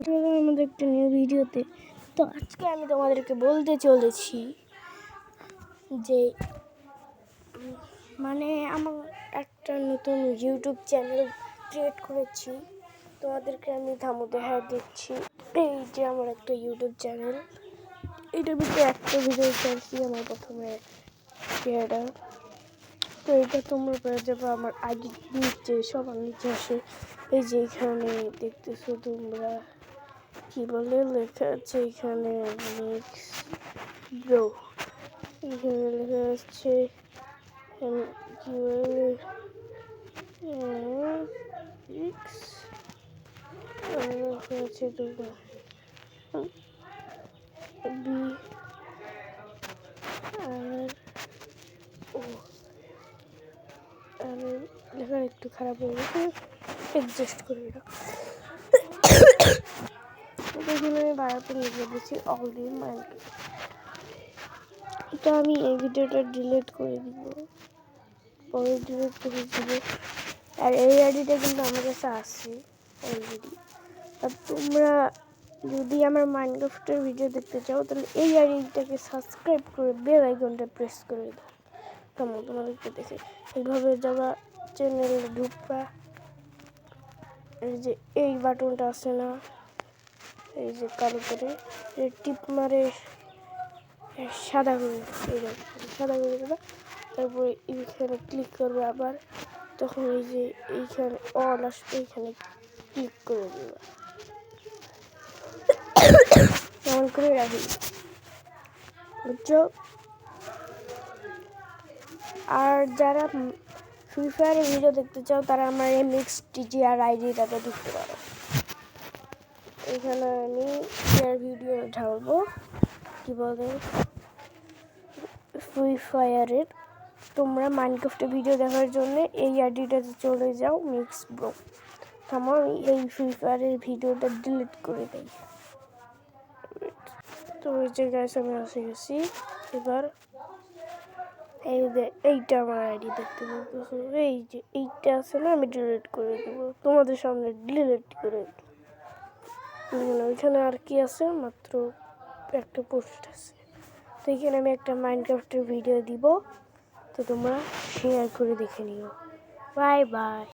আমাদের একটা নিউ ভিডিওতে। তো আজকে আমি তোমাদেরকে বলতে চলেছি যে মানে আমার একটা নতুন ইউটিউব চ্যানেল ক্রিয়েট করেছি। তোমাদেরকে আমি দেখা দিচ্ছি। এই যে আমার একটা ইউটিউব চ্যানেল, এটার ভিতরে একটা ভিডিও চাইছি আমার প্রথমে এটা। তো এটা তোমরা পেয়ে যাবে আমার আইডি নিচে, সবার নিচে আসে। এই যে এখানে দেখতেছো তোমরা, কি বলে লেখা আছে এখানে মিক্স ব্রো, এখানে লেখা আছে কি বলে মিক্স লেখা আছে তোমরা বি আর ও আর লেখা একটু খারাপ হয়ে গেছে, অ্যাডজাস্ট করে এটা। এখানে আমি বাড়াতে লিখে দিচ্ছি অলরেডি মাইন্ড। তো আমি এই ভিডিওটা ডিলিট করে দিব, পরে ডিলিট করে দিব। আর এই আইডিটা কিন্তু আমার কাছে আছে অলরেডি। আর তোমরা যদি আমার মাইনক্রাফটের ভিডিও দেখতে চাও তাহলে এই আইডিটাকে সাবস্ক্রাইব করে বেল আইকনটা প্রেস করে দাও। কেমন তোমাদেরকে দেখে এইভাবে যারা চ্যানেলে ঢুকবা, এই যে এই বাটনটা আছে না, এই যে কালো করে টিপ মারে সাদা করে, সাদা করে দেবা। তারপরে এইখানে ক্লিক করবে আবার, তখন এই যে এইখানে অল আসবে, এইখানে ক্লিক করে দেবা। এমন করে রাখি, বুঝছো? আর যারা ফ্রি ফায়ারের ভিডিও দেখতে চাও তারা আমার এই মিক্স টিজিআর আইডিটাতে ঢুকতে পারো। এখানে আমি ভিডিও ঢালবো, কি বলে ফ্রি ফায়ারের। তোমরা মাইনক্রাফটের ভিডিও দেখার জন্য এই আইডিটাতে চলে যাও, মিক্স ব্রো। আমার এই ফ্রি ফায়ারের ভিডিওটা ডিলিট করে দেই। তো ওই যে গাইস আমি আসে গেছি। এবার এই যে এইটা আমার আইডি দেখতে পাচ্ছো, এই যে এইটা আছে না, আমি ডিলিট করে দেবো তোমাদের সামনে, ডিলিট করে দেবো। ওইখানে আর কি আছে, মাত্র একটা পোস্ট আছে। তো এখানে আমি একটা মাইনক্রাফটের ভিডিও দিব, তো তোমরা শেয়ার করে দেখে নিও। Bye bye.